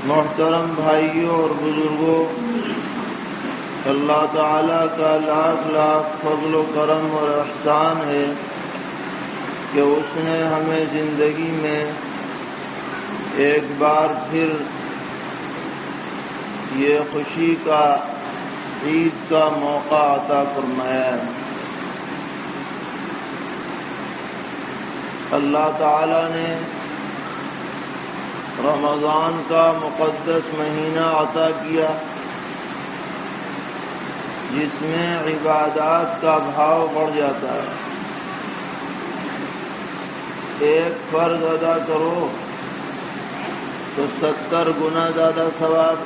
محترم بھائیوں اور بزرگوں، اللہ تعالیٰ کا لاکھ لاکھ فضل و کرم اور احسان ہے کہ اس نے ہمیں زندگی میں ایک بار پھر یہ خوشی کا عید کا موقع عطا فرمایا ہے۔ اللہ تعالیٰ نے رمضان کا مقدس مہینہ عطا کیا، جس میں عبادات کا بھاؤ بڑھ جاتا ہے۔ ایک فرض ادا کرو تو 70 گنا زیادہ ثواب،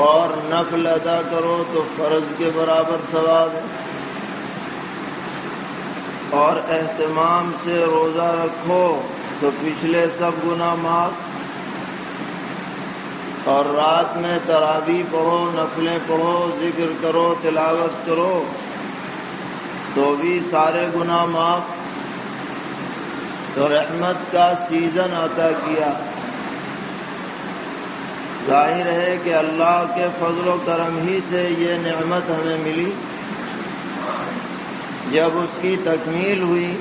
اور نفل ادا کرو تو فرض کے برابر ثواب ہے، اور اہتمام سے روزہ رکھو تو پچھلے سب گناہ معاف، اور رات میں تراویح پڑھو، نفلیں پڑھو، ذکر کرو، تلاوت کرو تو بھی سارے گناہ معاف۔ تو رحمت کا سیزن عطا کیا۔ ظاہر ہے کہ اللہ کے فضل و کرم ہی سے یہ نعمت ہمیں ملی۔ جب اس کی تکمیل ہوئی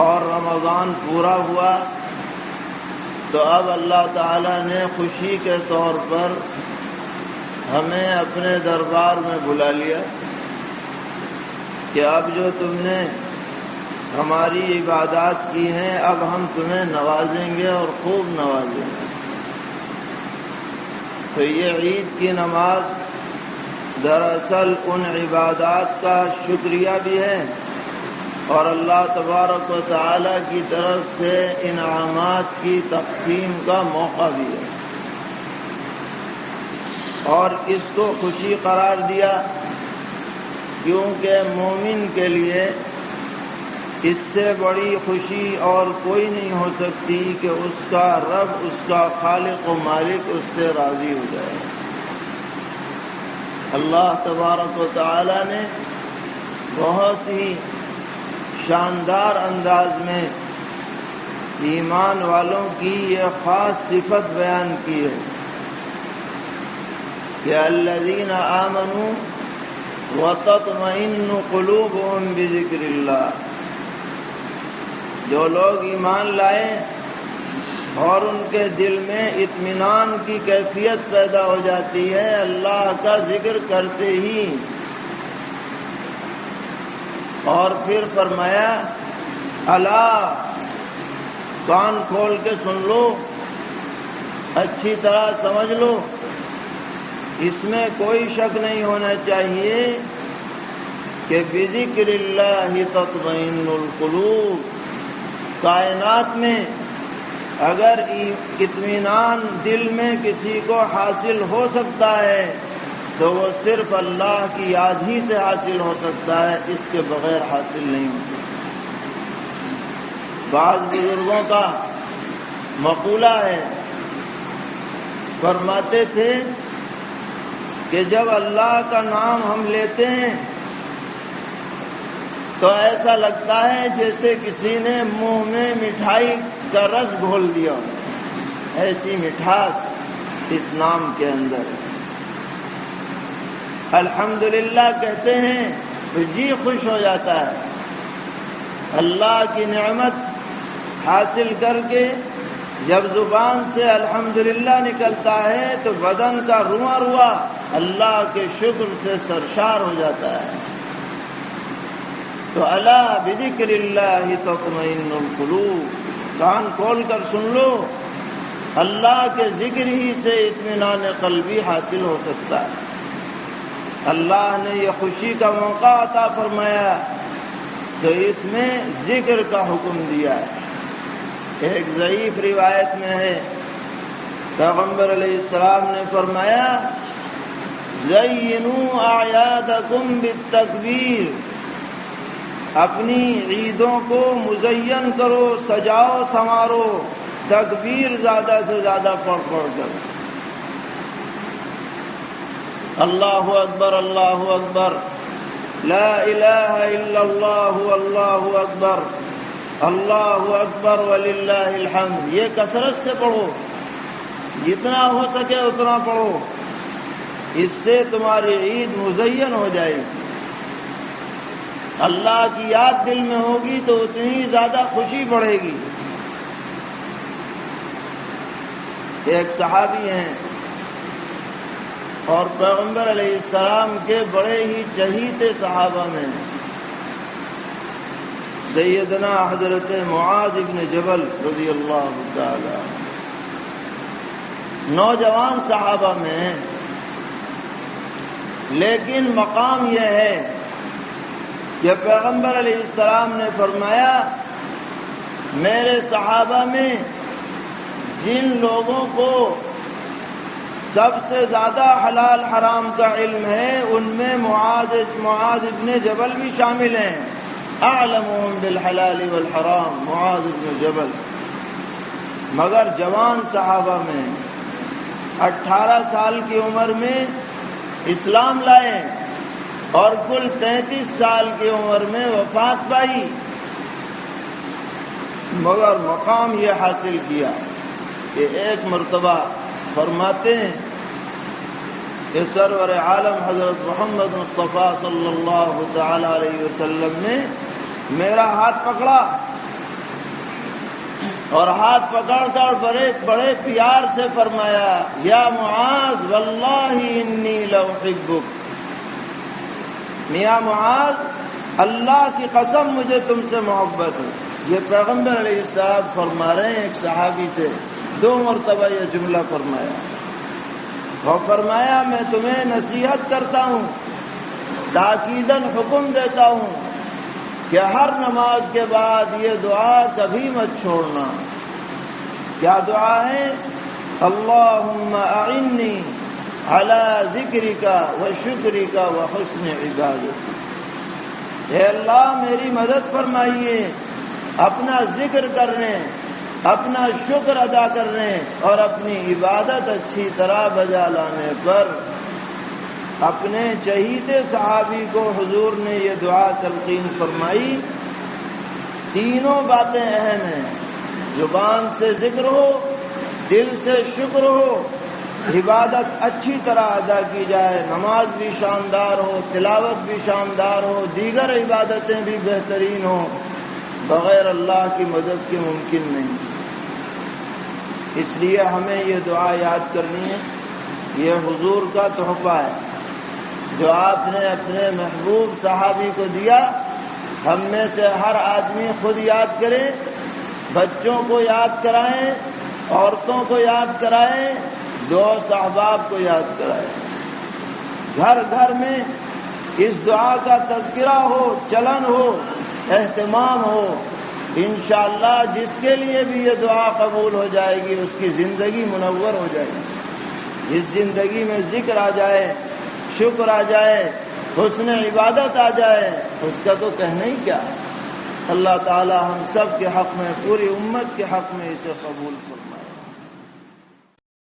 اور رمضان پورا ہوا تو اب اللہ تعالیٰ نے خوشی کے طور پر ہمیں اپنے دربار میں بلا لیا کہ اب جو تم نے ہماری عبادات کی ہیں اب ہم تمہیں نوازیں گے اور خوب نوازیں گے۔ تو یہ عید کی نماز دراصل ان عبادات کا شکریہ بھی ہے، اور اللہ تبارک و تعالی کی طرف سے انعامات کی تقسیم کا موقع بھی ہے، اور اس کو خوشی قرار دیا کیونکہ مومن کے لیے اس سے بڑی خوشی اور کوئی نہیں ہو سکتی کہ اس کا رب، اس کا خالق و مالک اس سے راضی ہو جائے۔ اللہ تبارک و تعالی نے بہت ہی شاندار انداز میں ایمان والوں کی یہ خاص صفت بیان کی ہے کہ الذین آمنوا وتطمئن قلوبهم بذکر اللہ، جو لوگ ایمان لائے اور ان کے دل میں اطمینان کی کیفیت پیدا ہو جاتی ہے اللہ کا ذکر کرتے ہی۔ اور پھر فرمایا الا، کان کھول کے سن لو، اچھی طرح سمجھ لو، اس میں کوئی شک نہیں ہونا چاہیے کہ بذکر اللہ تطمئن القلوب، کائنات میں اگر اطمینان دل میں کسی کو حاصل ہو سکتا ہے تو وہ صرف اللہ کی یاد ہی سے حاصل ہو سکتا ہے، اس کے بغیر حاصل نہیں ہو سکتا۔ بعض بزرگوں کا مقولہ ہے، فرماتے تھے کہ جب اللہ کا نام ہم لیتے ہیں تو ایسا لگتا ہے جیسے کسی نے منہ میں مٹھائی کا رس گھول دیا، ایسی مٹھاس اس نام کے اندر ہے۔ الحمدللہ کہتے ہیں تو جی خوش ہو جاتا ہے، اللہ کی نعمت حاصل کر کے جب زبان سے الحمدللہ نکلتا ہے تو بدن کا رواں رواں اللہ کے شکر سے سرشار ہو جاتا ہے۔ تو الا بذکر اللہ تطمئن القلوب، کان کھول کر سن لو، اللہ کے ذکر ہی سے اطمینان قلبی حاصل ہو سکتا ہے۔ اللہ نے یہ خوشی کا موقع عطا فرمایا تو اس میں ذکر کا حکم دیا ہے۔ ایک ضعیف روایت میں ہے پیغمبر علیہ السلام نے فرمایا زینوا اعیادکم بالتکبیر، اپنی عیدوں کو مزین کرو، سجاؤ سنوارو، تکبیر زیادہ سے زیادہ پڑھ کر۔ اللہ اکبر اللہ اکبر، لا الہ الا اللہ واللہ اکبر، اللہ اکبر وللہ الحمد، یہ کثرت سے پڑھو، جتنا ہو سکے اتنا پڑھو، اس سے تمہاری عید مزین ہو جائے گی۔ اللہ کی یاد دل میں ہوگی تو اتنی زیادہ خوشی بڑھے گی۔ ایک صحابی ہیں اور پیغمبر علیہ السلام کے بڑے ہی چہیتے صحابہ میں سیدنا حضرت معاذ بن جبل رضی اللہ تعالی، نوجوان صحابہ میں ہیں، لیکن مقام یہ ہے کہ پیغمبر علیہ السلام نے فرمایا میرے صحابہ میں جن لوگوں کو سب سے زیادہ حلال حرام کا علم ہے ان میں معاذ ابن جبل بھی شامل ہیں۔ اعلمهم بالحلال والحرام معاذ ابن جبل، مگر جوان صحابہ میں 18 سال کی عمر میں اسلام لائے اور کل 33 سال کی عمر میں وفات پائی، مگر مقام یہ حاصل کیا کہ ایک مرتبہ فرماتے ہیں کہ سرور عالم حضرت محمد مصطفیٰ صلی اللہ تعالی علیہ وسلم نے میرا ہاتھ پکڑا اور ہاتھ پکڑ کر بڑے پیار سے فرمایا یا معاذ واللہ انی لأحبک، میاں معاذ اللہ کی قسم مجھے تم سے محبت ہے۔ یہ پیغمبر علیہ السلام فرما رہے ہیں ایک صحابی سے، 2 مرتبہ یہ جملہ فرمایا، اور فرمایا میں تمہیں نصیحت کرتا ہوں، تاکیداً حکم دیتا ہوں کہ ہر نماز کے بعد یہ دعا کبھی مت چھوڑنا۔ کیا دعا ہے؟ اللہم اعنی علی ذکرک و شکرک و حسن عبادتک، اے اللہ میری مدد فرمائیے اپنا ذکر کرنے، اپنا شکر ادا کرنے اور اپنی عبادت اچھی طرح بجا لانے پر۔ اپنے چہیتے صحابی کو حضور نے یہ دعا تلقین فرمائی۔ تینوں باتیں اہم ہیں، زبان سے ذکر ہو، دل سے شکر ہو، عبادت اچھی طرح ادا کی جائے، نماز بھی شاندار ہو، تلاوت بھی شاندار ہو، دیگر عبادتیں بھی بہترین ہوں، بغیر اللہ کی مدد کے ممکن نہیں۔ اس لیے ہمیں یہ دعا یاد کرنی ہے، یہ حضور کا تحفہ ہے جو آپ نے اپنے محبوب صحابی کو دیا۔ ہم میں سے ہر آدمی خود یاد کرے، بچوں کو یاد کرائیں، عورتوں کو یاد کرائیں، دوست احباب کو یاد کرائیں، گھر گھر میں اس دعا کا تذکرہ ہو، چلن ہو، اہتمام ہو۔ انشاءاللہ جس کے لیے بھی یہ دعا قبول ہو جائے گی اس کی زندگی منور ہو جائے گی۔ جس زندگی میں ذکر آ جائے، شکر آ جائے، حسن عبادت آ جائے، اس کا تو کہنا ہی کیا۔ اللہ تعالی ہم سب کے حق میں، پوری امت کے حق میں اسے قبول فرمائے۔